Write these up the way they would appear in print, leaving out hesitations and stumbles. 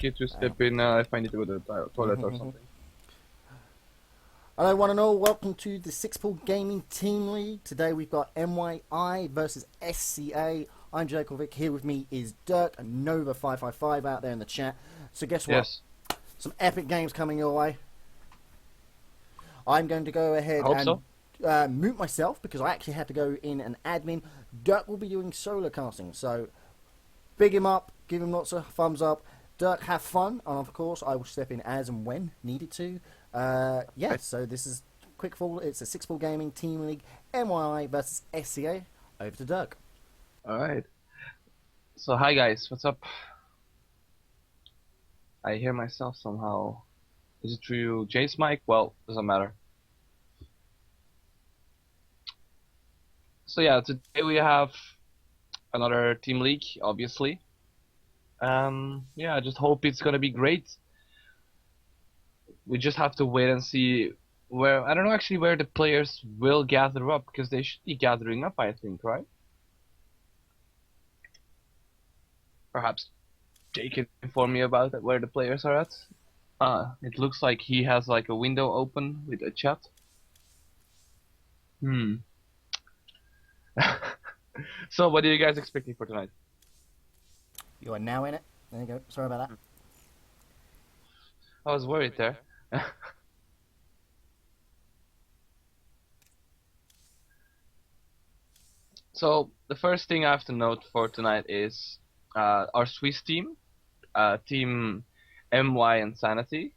kid to step in if I need to go to the toilet or something. Hello, one and all. Welcome to the 6PoolGaming Team League. Today we've got mYi versus SCA. I'm Jakovic. Here with me is Dirk and Nova555 out there in the chat. So guess what? Yes. Some epic games coming your way. I'm going to go ahead and mute myself because I actually had to go in an admin. Dirk will be doing solo casting, so big him up, give him lots of thumbs up. Dirk, have fun, and of course I will step in as and when needed to. Yeah, so this is quick fall. It's a 6PoolGaming Team League, mYi versus SCA. Over to Dirk. Alright. So hi guys, what's up? I hear myself somehow. Is it through Jay's mic? Well, doesn't matter. So yeah, today we have another team league, obviously. Yeah, I just hope it's gonna be great. We just have to wait and see where, I don't know actually where the players will gather up, because they should be gathering up, I think, right? Perhaps Jay can inform me about it, where the players are at. It looks like he has like a window open with a chat. So what are you guys expecting for tonight? You are now in it. There you go. Sorry about that. I was worried there. So the first thing I have to note for tonight is our Swiss team, team mY Insanity.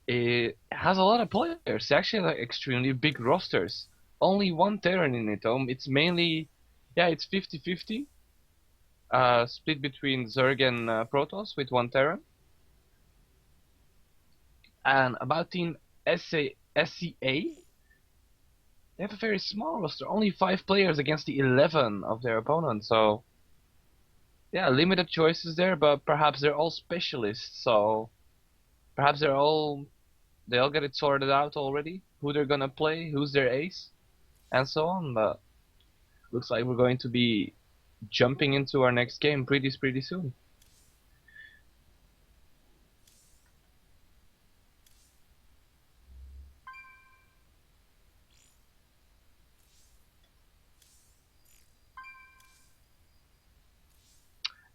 It has a lot of players. They actually have extremely big rosters. Only one Terran in it. It's mainly, yeah, it's 50-50. Split between Zerg and Protoss with one Terran. And about team SCA, they have a very small roster. Only 5 players against the 11 of their opponents. So, yeah, limited choices there, but perhaps they're all specialists. So, perhaps they all get it sorted out already. Who they're gonna play, who's their ace, and so on. But looks like we're going to be jumping into our next game pretty soon.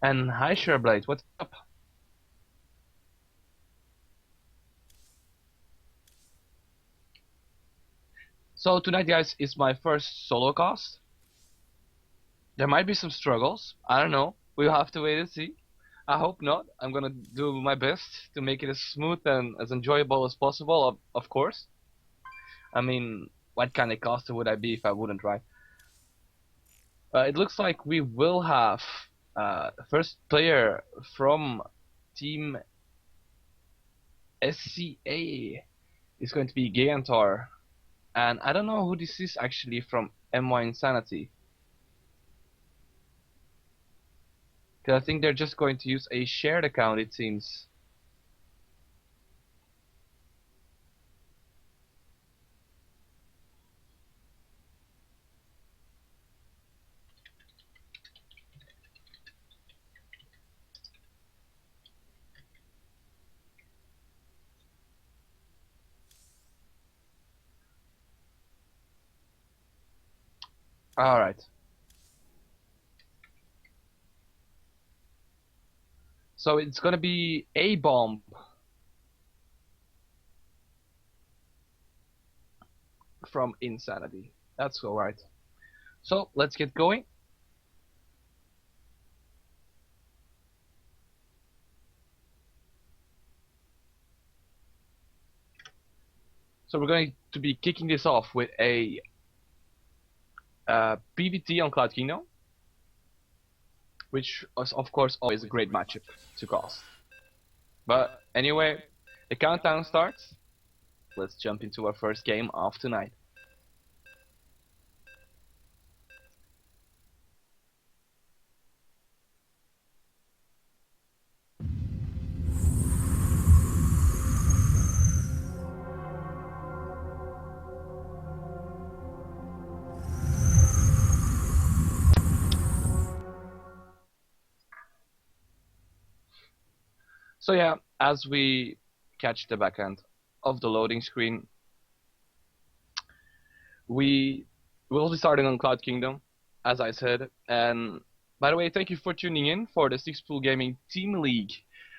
And hi Sureblade, what's up? So tonight, guys, is my first solo cast. There might be some struggles. I don't know. We'll have to wait and see. I hope not. I'm gonna do my best to make it as smooth and as enjoyable as possible, of course. I mean, what kind of caster would I be if I wouldn't, right? It looks like we will have the first player from team SCA is going to be Gigantor. And I don't know who this is actually from mY Insanity. Because I think they're just going to use a shared account, it seems. Alright. So it's gonna be a bomb from Insanity. That's alright. So let's get going. So we're going to be kicking this off with a PvT on Cloud Kingdom, which is of course always a great matchup to cast. But anyway, the countdown starts. Let's jump into our first game of tonight. So yeah, as we catch the back end of the loading screen, we will be starting on Cloud Kingdom, as I said. And by the way, thank you for tuning in for the 6PoolGaming Team League.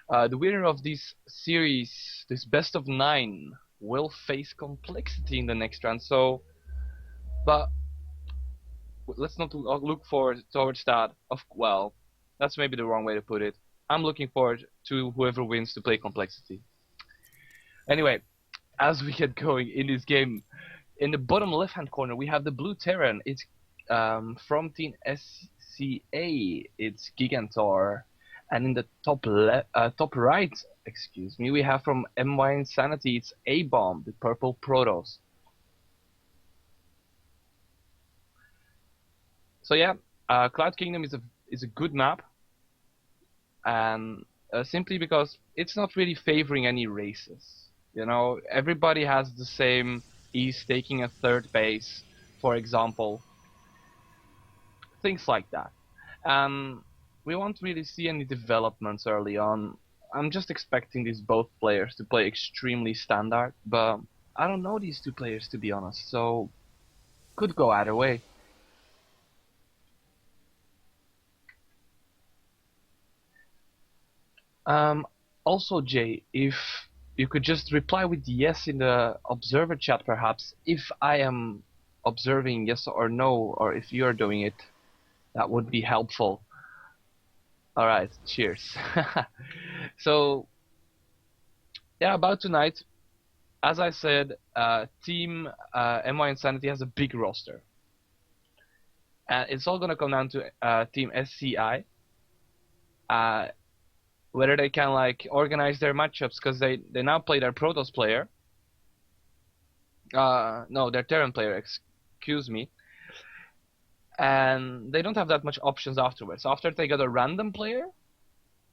The winner of this series, this best of 9, will face complexity in the next round. So, but let's not look forward towards that. Well, that's maybe the wrong way to put it. I'm looking forward to whoever wins to play complexity. Anyway, as we get going in this game, in the bottom left-hand corner we have the blue Terran. It's from Team SCA. It's Gigantor, and in the top right, excuse me, we have from mYi Insanity. It's A-Bomb, the purple Protoss. So yeah, Cloud Kingdom is a good map, and simply because it's not really favoring any races. You know, everybody has the same ease taking a third base, for example. Things like that. We won't really see any developments early on. I'm just expecting these both players to play extremely standard, but I don't know these two players to be honest, so could go either way. Also, Jay, if you could just reply with yes in the observer chat, perhaps, if I am observing yes or no, or if you're doing it, that would be helpful. Alright, cheers. So, yeah, about tonight, as I said, Team mYi Insanity has a big roster. And it's all gonna come down to Team SCI. Whether they can like organize their matchups, because they now play their Protoss player. No, their Terran player, excuse me. And they don't have that much options afterwards. After they got a random player,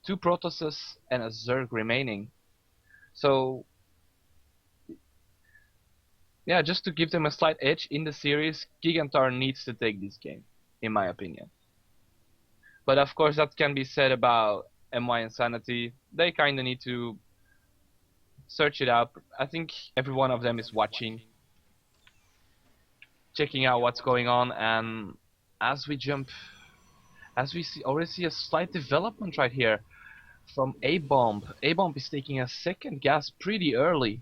2 Protosses and a Zerg remaining. So yeah, just to give them a slight edge in the series, Gigantor needs to take this game, in my opinion. But of course that can be said about mYi Insanity. They kinda need to search it out. I think every one of them is watching, checking out what's going on, and as we already see a slight development right here from A-Bomb. A-Bomb is taking a second gas pretty early.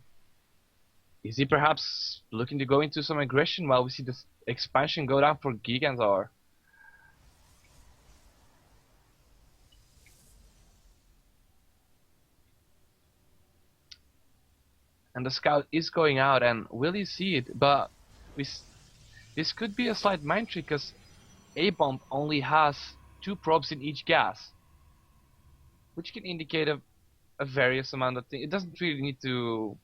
Is he perhaps looking to go into some aggression while we see this expansion go down for Gigantor? And the scout is going out, and will he see it? But this could be a slight mind trick, because A-Bomb only has 2 probes in each gas, which can indicate a various amount of things. It doesn't really need to.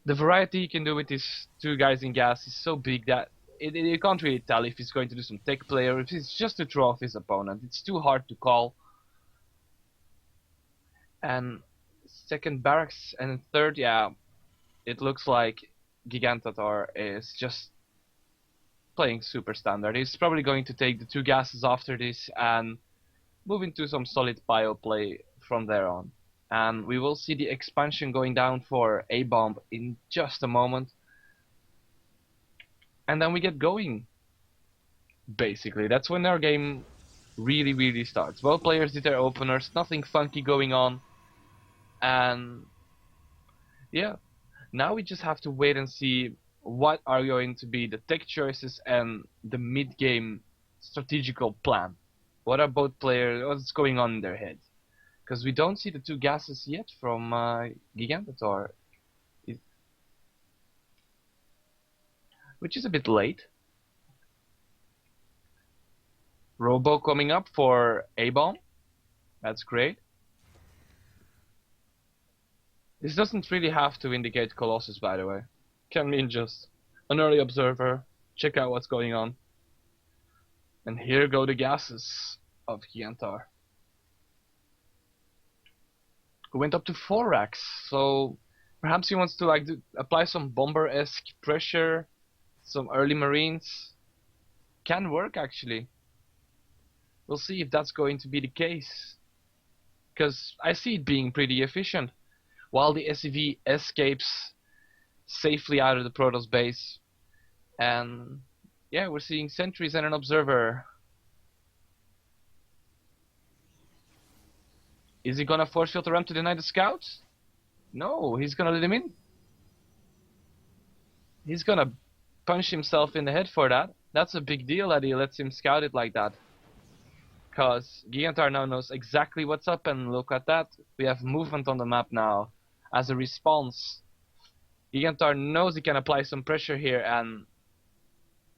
The variety you can do with these 2 guys in gas is so big that you can't really tell if he's going to do some tech play or if it's just to throw off his opponent. It's too hard to call. And second barracks and third, yeah, it looks like Gigantator is just playing super standard. He's probably going to take the 2 gases after this and move into some solid bio play from there on. And we will see the expansion going down for A-Bomb in just a moment. And then we get going. Basically, that's when our game really starts. Both players did their openers, nothing funky going on. And yeah, now we just have to wait and see what are going to be the tech choices and the mid-game strategical plan. What are both players, what's going on in their heads? Because we don't see the 2 gases yet from Gigantator, which is a bit late. Robo coming up for A-Bomb, that's great. This doesn't really have to indicate Colossus, by the way. Can mean just an early observer, check out what's going on. And here go the gases of Gigantor, who went up to 4 racks, so perhaps he wants to like apply some bomber-esque pressure, some early marines. Can work actually. We'll see if that's going to be the case. because I see it being pretty efficient. While the SCV escapes safely out of the Protoss base. And yeah, we're seeing sentries and an observer. Is he gonna force filter him to deny the scouts? No, he's gonna let him in. He's gonna punch himself in the head for that. That's a big deal that he lets him scout it like that. Because Gigantar now knows exactly what's up, and look at that. We have movement on the map now. As a response, Gigantar knows he can apply some pressure here, and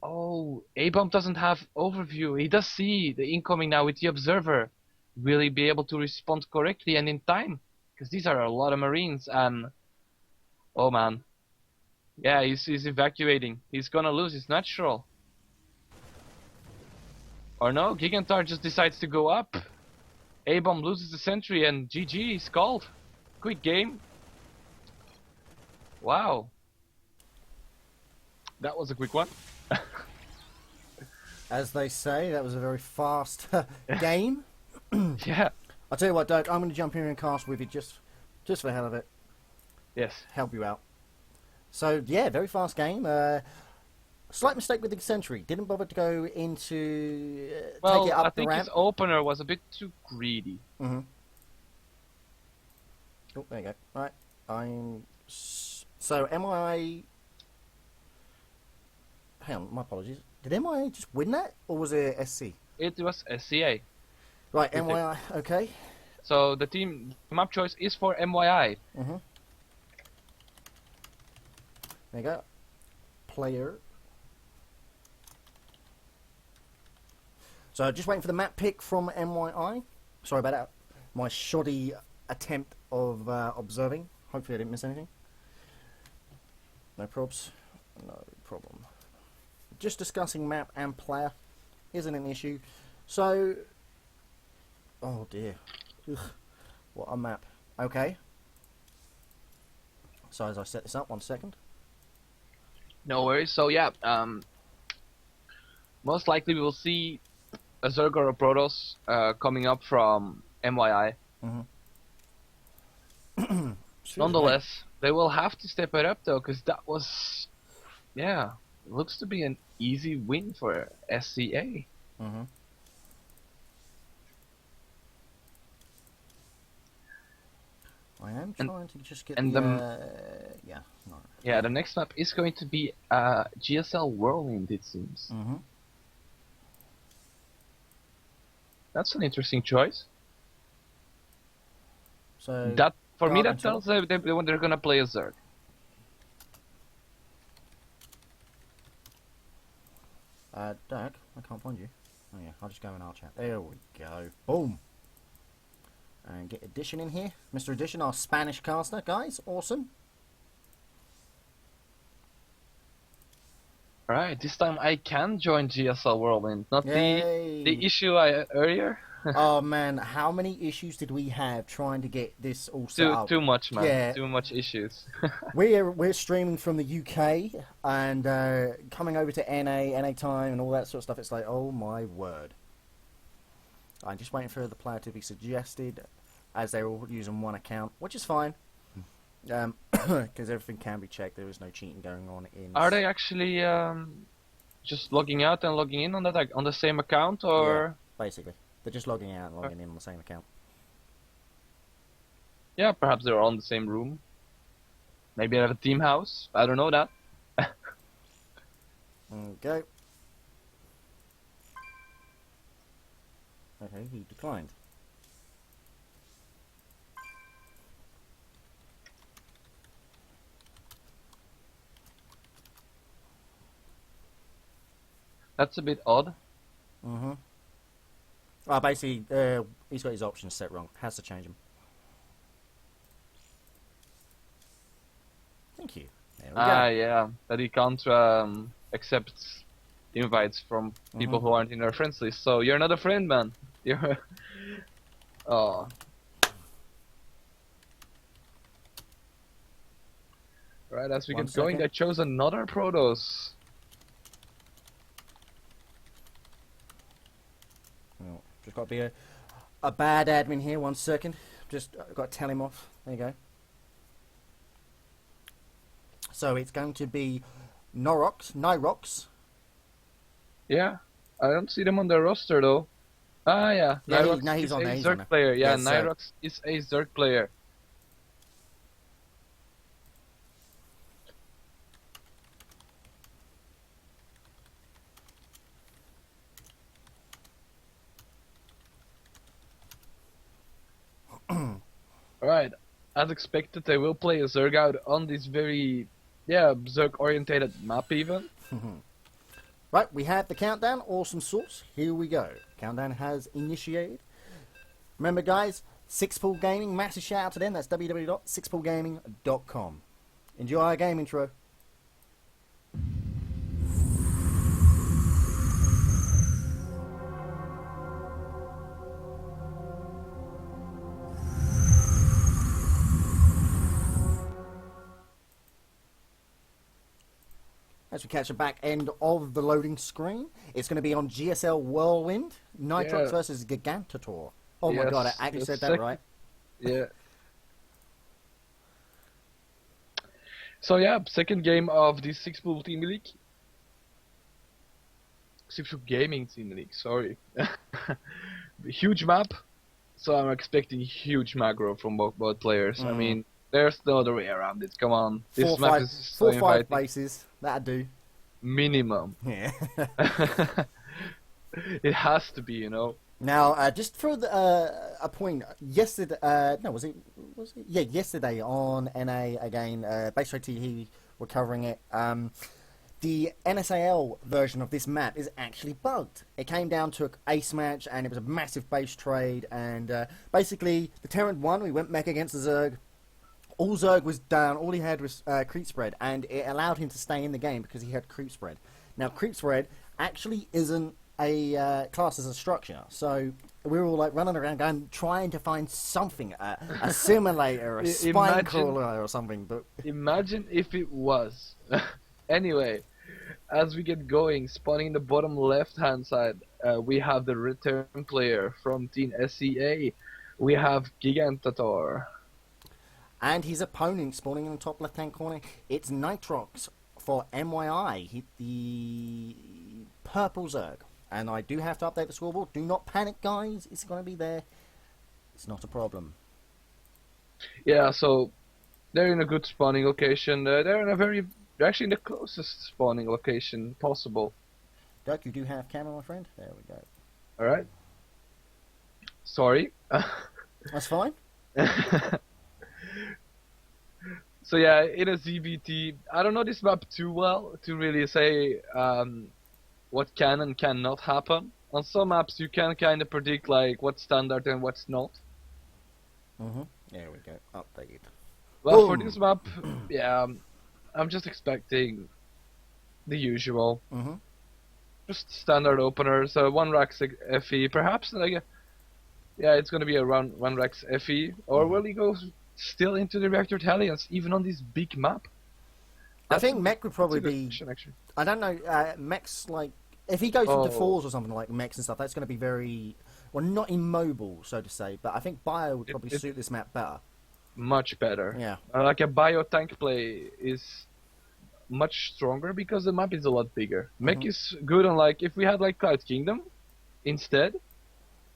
oh, A-Bomb doesn't have overview. He does see the incoming now with the observer. Will he be able to respond correctly and in time? Because these are a lot of Marines, and oh man. Yeah, he's evacuating. He's gonna lose his natural. Or no, Gigantar just decides to go up. A-Bomb loses the sentry, and GG, he's called. Quick game. Wow. That was a quick one. As they say, that was a very fast game. Yeah. I'll tell you what, Dirk, I'm going to jump in and cast with you just for the hell of it. Yes. Help you out. So, yeah, very fast game. Slight mistake with the sentry. Didn't bother to go into... Well, take it up I think the his ramp. opener was a bit too greedy. Mm-hmm. Oh, there you go. Right. So, mYi... Hang on, my apologies. Did mYi just win that? Or was it SC? It was SCA. Right, mYi, okay. So the map choice is for mYi. Mm-hmm. There you go. Player. So just waiting for the map pick from mYi. Sorry about that. My shoddy attempt of observing. Hopefully I didn't miss anything. No probs. No problem. Just discussing map and player isn't an issue. So, oh dear. Ugh, what a map. Okay. So as I set this up, 1 second. No worries. So yeah, most likely we will see a Zerg or a Protoss coming up from mYi. Mm-hmm. Nonetheless, they will have to step it up though, because that was, yeah, looks to be an easy win for SCA. Mm-hmm. I am trying to just get and the... the no. Yeah, the next map is going to be GSL Whirlwind, it seems. Mm-hmm. That's an interesting choice. So That for me, that control. tells they're gonna play a Zerg. Dak, I can't find you. Oh yeah, I'll just go in our chat. There we go. Boom. And get Edition in here. Mr. Edition, our Spanish caster, guys. Awesome. Right, this time I can join GSL Whirlwind, not Yay. the issue I earlier. Oh man, how many issues did we have trying to get this all set up? Too much, man. Yeah. Too much issues. We're streaming from the UK and coming over to NA time and all that sort of stuff. It's like, oh my word. I'm just waiting for the player to be suggested, as they're all using one account, which is fine. Because everything can be checked. There is no cheating going on in. Are they actually just logging out and logging in on that, like, on the same account, or? Yeah, basically, they're just logging out and logging in on the same account. Yeah, perhaps they're all in the same room. Maybe they have a team house. I don't know that. Okay. Okay, he declined. That's a bit odd. Mm-hmm. Well, basically, he's got his options set wrong. Has to change them. Thank you. There we go. Yeah, that he can't accept invites from people who aren't in our friends list. So you're not a friend, man. You're. Oh. Right, as we get going, I chose another Protoss. Well, just got to be a bad admin here. 1 second. Just got to tell him off. There you go. So it's going to be Nyrox. Yeah, I don't see them on the roster though. Ah, yeah. Yeah, Nyrox he's is on a there. He's Zerg on there. player. Yeah, Yes, Nyrox is a Zerg player. Alright, as expected, they will play a Zerg out on this very, Zerg-orientated map even. Right, we have the countdown. Awesome sauce. Here we go. Countdown has initiated. Remember, guys, 6PoolGaming, massive shout out to them. That's www.6poolgaming.com. Enjoy our game intro. As we catch the back end of the loading screen, it's going to be on GSL Whirlwind, Nitrox versus Gigantator. Oh my god, I actually said that right. Yeah. So yeah, second game of the 6Pool Team League. 6Pool Gaming Team League, sorry. Huge map, so I'm expecting huge macro from both players. I mean, there's no other way around it. Come on, this map is so 4-5 bases. That'd do. Minimum. Yeah. It has to be, you know. Now, just for a point, yesterday, was it? Yeah, yesterday on NA again, Base Trade TV were covering it. The NSAL version of this map is actually bugged. It came down to an ace match, and it was a massive base trade, and basically, the Terran won. We went mech against the Zerg. All Zerg was down, all he had was creep spread, and it allowed him to stay in the game because he had creep spread. Now, creep spread actually isn't a class as a structure, so we were all like running around going, trying to find something, a simulator, a spine crawler or something. But imagine if it was. Anyway, as we get going, spawning in the bottom left-hand side, we have the return player from Team SCA. We have Gigantator. And his opponent spawning in the top left-hand corner, it's Nitrox for mYi, the purple Zerg. And I do have to update the scoreboard. Do not panic, guys. It's going to be there. It's not a problem. Yeah, so they're in a good spawning location. They're actually in the closest spawning location possible. Dirk, you do have camera, my friend. There we go. Alright. Sorry. That's fine. So yeah, in a ZVT, I don't know this map too well to really say what can and cannot happen. On some maps you can kind of predict like what's standard and what's not. There we go, updated. Well, for this map, yeah, I'm just expecting the usual. Just standard openers, 1 Rax FE, perhaps like it's gonna be around 1 Rax FE, or will he go still into the Reactor Italians, even on this big map? I think mech would probably be. Question, actually. I don't know. Mech's like if he goes into fours or something like mechs and stuff, that's going to be very not immobile, so to say. But I think bio would probably suit this map better. Much better. Yeah. Like a bio tank play is much stronger because the map is a lot bigger. Mech is good on like if we had like Cloud Kingdom instead.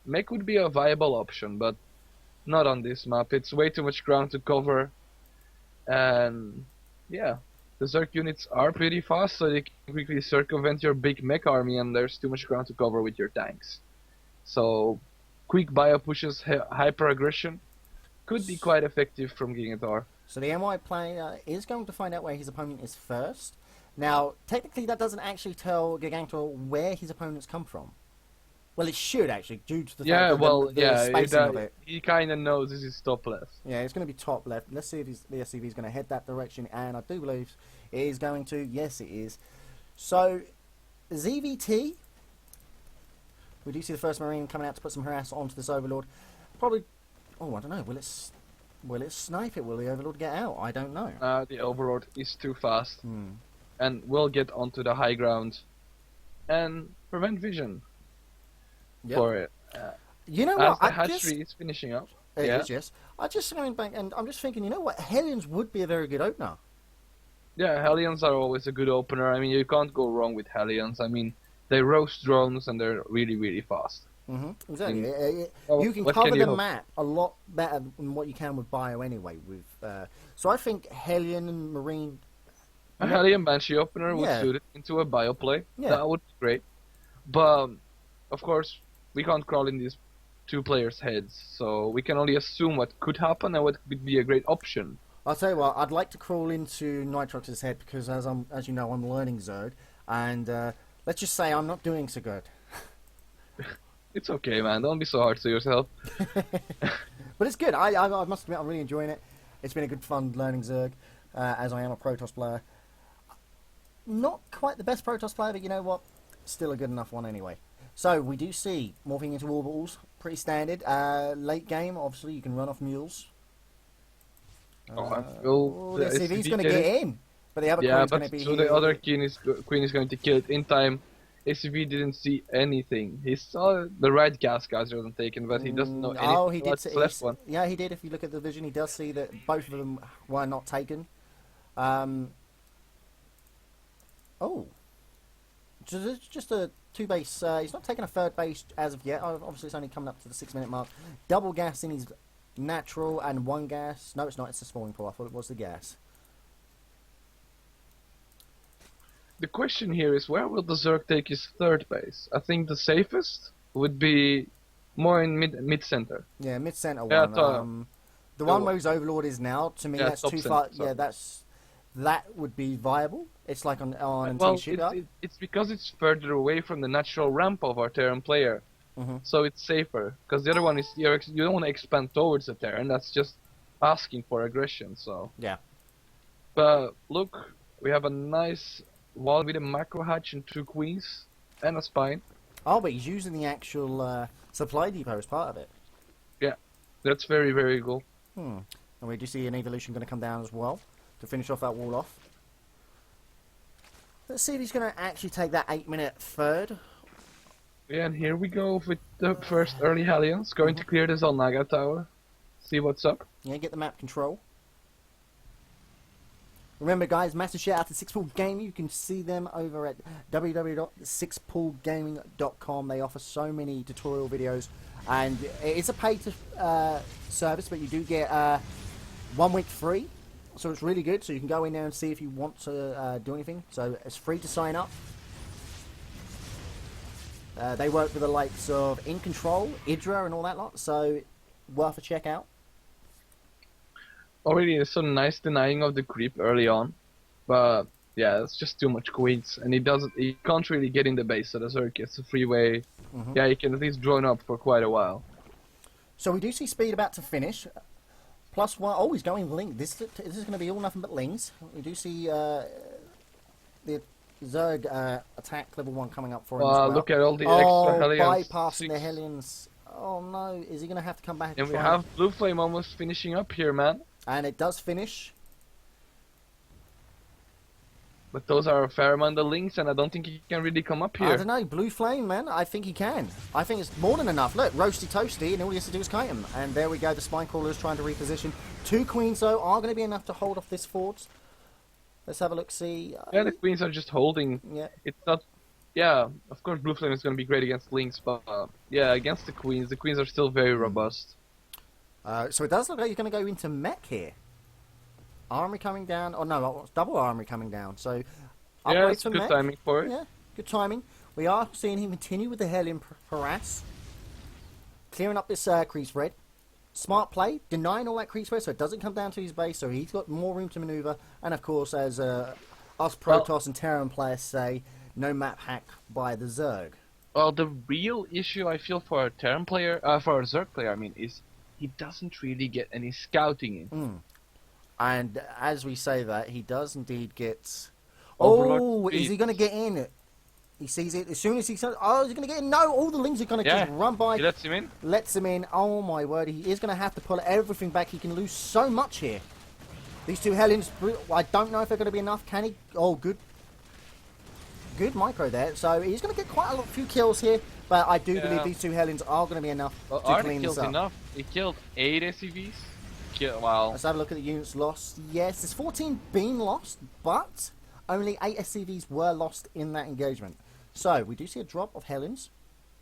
Mech would be a viable option, but not on this map. It's way too much ground to cover, and yeah, the Zerg units are pretty fast, so they can quickly circumvent your big mech army, and there's too much ground to cover with your tanks. So, quick bio pushes, hyper aggression could be quite effective from Gigantator. So the mY player is going to find out where his opponent is first. Now, technically, that doesn't actually tell Gigantator where his opponents come from. Well, it should actually, due to the fact that the spacing of it. He kind of knows this is top left. Yeah, it's going to be top left. Let's see if the SCV is going to head that direction, and I do believe it is going to. Yes, it is. So, ZVT, we do see the first Marine coming out to put some harass onto this Overlord. Probably, I don't know. Will it snipe it? Will the Overlord get out? I don't know. The Overlord is too fast, and will get onto the high ground, and prevent vision. For it. You know As what? the hatchery is finishing up. It Yeah. is, yes. I just going back and I'm just thinking, you know what? Hellions would be a very good opener. Yeah, Hellions are always a good opener. I mean, you can't go wrong with Hellions. I mean, they roast drones and they're really, really fast. Exactly. Well, You can what cover can you the hope? map a lot better than what you can with Bio anyway. So I think Hellion and Marine. A Hellion Banshee opener would Yeah. suit it into a bio play. Yeah. That would be great. But, of course, we can't crawl in these two players' heads, so we can only assume what could happen and what would be a great option. I'll tell you what. I'd like to crawl into Nitrox's head because, as you know, I'm learning Zerg, and let's just say I'm not doing so good. It's okay, man. Don't be so hard to yourself. But it's good. I must admit, I'm really enjoying it. It's been a good fun learning Zerg, as I am a Protoss player. Not quite the best Protoss player, but you know what? Still a good enough one anyway. So we do see morphing into orbitals, pretty standard. Late game, obviously, you can run off mules. Let's see if he's going to get in. But the other queen's going to be so the other queen is going to kill it in time. ACV didn't see anything. He saw the right gas guys wasn't taken, but he doesn't know anything he about did the left one. Yeah, he did. If you look at the vision, he does see that both of them were not taken. Just a 2 base. He's not taking a 3rd base as of yet. Obviously, it's only coming up to the 6-minute mark. Double gas in his natural and 1 gas. No, it's not. It's the spawning pool. I thought it was the gas. The question here is, where will the Zerg take his 3rd base? I think the safest would be more in mid-center. Yeah, mid-center Yeah, one. The one where his Overlord is now, to me, Yeah, that's top too center, far. sorry. Yeah, that would be viable. It's like on Well, Sugar. it's because it's further away from the natural ramp of our Terran player, so it's safer. Because the other one is you don't want to expand towards the Terran. That's just asking for aggression. So Yeah. But look, we have a nice wall with a macro hatch and 2 queens and a spine. Oh, but he's using the actual supply depot as part of it. Yeah, that's very, very cool. And we do see an evolution going to come down as well to finish off that wall off. Let's see if he's going to actually take that 8-minute 3rd. Yeah, and here we go with the first early Hellions, going to clear the Zalnaga tower. See what's up. Yeah, get the map control. Remember, guys, massive shout out to 6PoolGaming. You can see them over at www.6poolgaming.com. They offer so many tutorial videos, and it's a paid service, but you do get 1 week free, so it's really good. So you can go in there and see if you want to do anything. So it's free to sign up. They work with the likes of In Control, Idra, and all that lot, so worth a check out. Already there's some nice denying of the creep early on, but yeah, it's just too much queens, and he can't really get in the base, so the Zerg gets a freeway. Yeah, he can at least drone up for quite a while. So we do see speed about to finish. +1. Oh, he's going Ling. This is going to be all nothing but Lings. We do see the Zerg attack level 1 coming up for him as well. Look at all the extra Hellions. Bypassing the Hellions. Oh no, is he going to have to come back? And we have Blue Flame almost finishing up here, man. And it does finish. But those are a fair amount of links, and I don't think he can really come up here. I don't know, Blue Flame, man. I think he can. I think it's more than enough. Look, roasty toasty, and all he has to do is kite him. And there we go, the Spine Crawler is trying to reposition. 2 queens, though, are going to be enough to hold off this force. Let's have a look, see. Yeah, the queens are just holding. Yeah. It's not... Yeah, of course Blue Flame is going to be great against links, but yeah, against the queens are still very robust. So it does look like you're going to go into mech here. Armory coming down. Oh no, double armory coming down. So yeah, it's good timing for it. Yeah, good timing. We are seeing him continue with the Hellion harass. Clearing up this crease spread. Smart play, denying all that crease spread so it doesn't come down to his base, so he's got more room to maneuver. And of course, as us Protoss and Terran players say, no map hack by the Zerg. Well, the real issue I feel for a Terran player, for a Zerg player, I mean, is he doesn't really get any scouting in. And as we say that, he does indeed get... Overlord is he going to get in? He sees it. As soon as he says, oh, is he going to get in? No, all the Lings are going to just run by. He lets him in. Lets him in. Oh, my word. He is going to have to pull everything back. He can lose so much here. These 2 Hellions, I don't know if they're going to be enough. Can he? Oh, good. good micro there. So he's going to get quite a few kills here, but I do believe Yeah. these 2 Hellions are going to be enough Well, to are the clean this kills up. enough? He killed 8 SCVs. Wow. Let's have a look at the units lost. Yes, there's 14 being lost, but only 8 SCVs were lost in that engagement. So we do see a drop of Hellions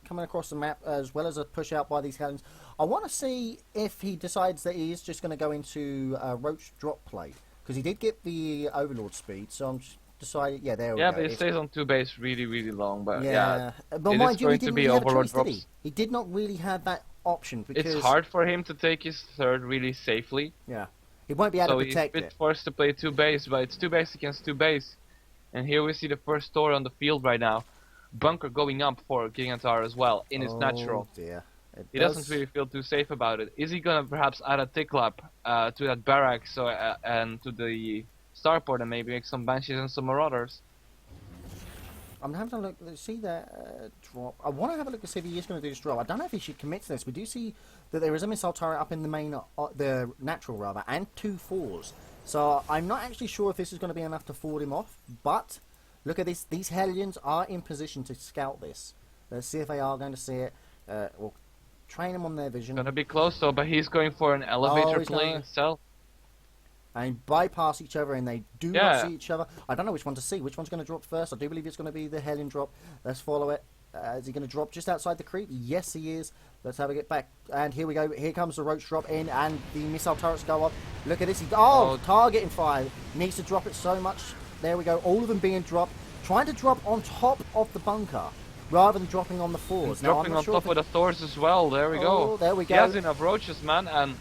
coming across the map, as well as a push out by these Hellions. I want to see if he decides that he is just going to go into Roach drop play, because he did get the Overlord speed. So I'm just deciding, yeah, there we go. Yeah, but it stays on 2 base really long. But yeah, but it mind is you, he going to didn't be really have a Overlord choice, did he? drops. He did not really have that option because It's hard for him to take his third really safely. Yeah, he won't be able to protect So he's it. forced to play 2 base, but it's 2 base against 2 base. And here we see the first story on the field right now. Bunker going up for Gigantar as well, in his natural. Dear. He doesn't really feel too safe about it. Is he gonna perhaps add a tick lap to that barrack and to the starport and maybe make some Banshees and some Marauders? I'm having a look. See that drop. I want to have a look to see if he is going to do this drop. I don't know if he should commit to this. We do see that there is a missile turret up in the main, the natural rather, and 2 4s. So I'm not actually sure if this is going to be enough to forward him off. But look at this. These Hellions are in position to scout this. Let's see if they are going to see it. We'll train them on their vision. Gonna be close though, but he's going for an elevator play himself. And bypass each other, and they do not see each other. I don't know which one to see. Which one's going to drop first? I do believe it's going to be the Hellion drop. Let's follow it. Is he going to drop just outside the creep? Yes, he is. Let's have a get back. And here we go. Here comes the Roach drop in, and the missile turrets go up. Look at this. Targeting fire. Needs to drop it so much. There we go. All of them being dropped. Trying to drop on top of the bunker, rather than dropping on the 4s. Now, Dropping on top of the Thors as well. There we go. There we go. He has enough roaches, man, and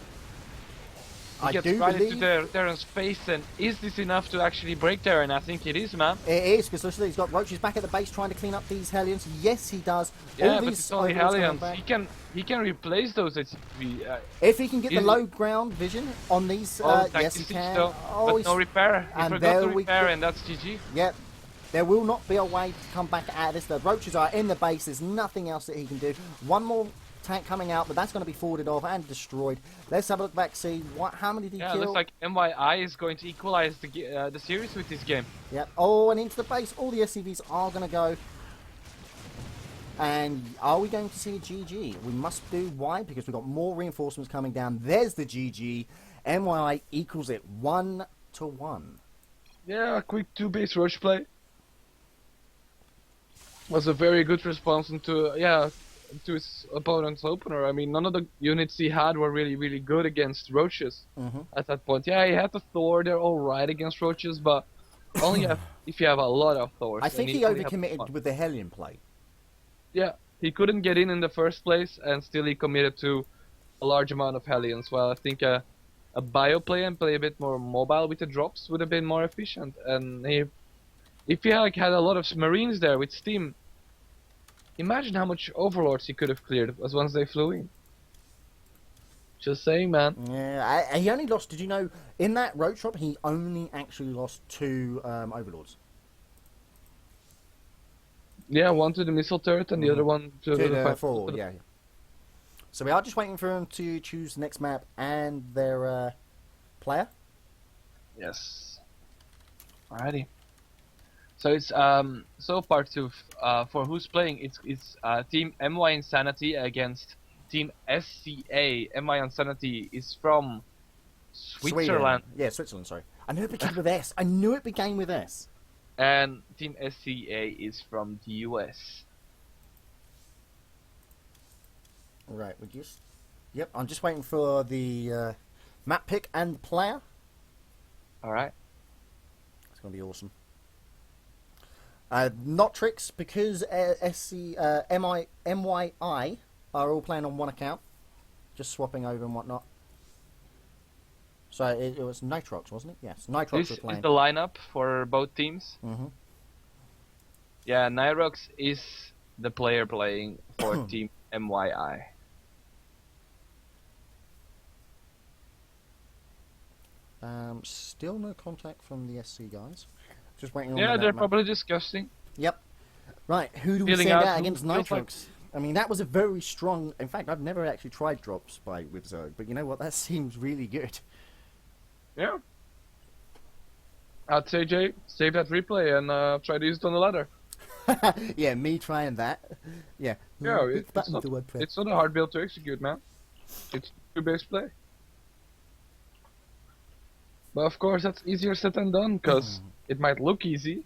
he gets right into Terran's face. And is this enough to actually break Terran? I think it is, man. It is, because he's got roaches back at the base trying to clean up these Hellions. Yes, he does. Yeah, all but these it's only Hellions. He can replace those HCV. If he can get the low ground vision on these, yes, he can. But no repair. He forgot to repair, and that's GG. Yep. There will not be a way to come back out of this. The roaches are in the base. There's nothing else that he can do. One more tank coming out, but that's going to be forwarded off and destroyed. Let's have a look back, see how many did he kill? Yeah, looks like mYi is going to equalize the series with this game. Yep. Oh, and into the base. All the SCVs are going to go. And are we going to see a GG? We must do. Why? Because we've got more reinforcements coming down. There's the GG. mYi equals it 1-1. Yeah, a quick 2 base rush play. Was a very good response to his opponent's opener. I mean, none of the units he had were really good against roaches at that point. Yeah, he had the Thor. They're all right against roaches, but only if you have a lot of Thors. I think he overcommitted with the Hellion play. Yeah, he couldn't get in the first place, and still he committed to a large amount of Hellions. Well, I think a bio play and play a bit more mobile with the drops would have been more efficient. And if he had a lot of Marines there with Steam, imagine how much Overlords he could have cleared as once they flew in. Just saying, man. Yeah, he only lost, did you know, in that Roach drop, he only actually lost 2 Overlords. Yeah, one to the missile turret and the other one to the 4, yeah. So we are just waiting for him to choose the next map and their player. Yes. Alrighty. So it's so far for who's playing. It's Team mY Insanity against Team SCA. mY Insanity is from Switzerland. Sweden. Yeah, Switzerland. Sorry, I knew it began with S. I knew it began with S. And Team SCA is from the US. Right, we just. Yep, I'm just waiting for the map pick and player. All right. It's gonna be awesome. Not tricks because mYi are all playing on one account, just swapping over and whatnot. So it was Nitrox, wasn't it? Yes, Nitrox were playing. This is the lineup for both teams. Yeah, Nitrox is the player playing for Team mYi. Still no contact from the SC guys. Just waiting on. Yeah, they're probably discussing. Yep. Right, who do we send out against Nitrox? I mean, that was a very strong. In fact, I've never actually tried drops with Zerg, but you know what? That seems really good. Yeah. I'd say, Jay, save that replay and try to use it on the ladder. Yeah, me trying that. Yeah. Yeah, Which button do I press? it's not a hard build to execute, man. It's two base play. But of course, that's easier said than done, because it might look easy,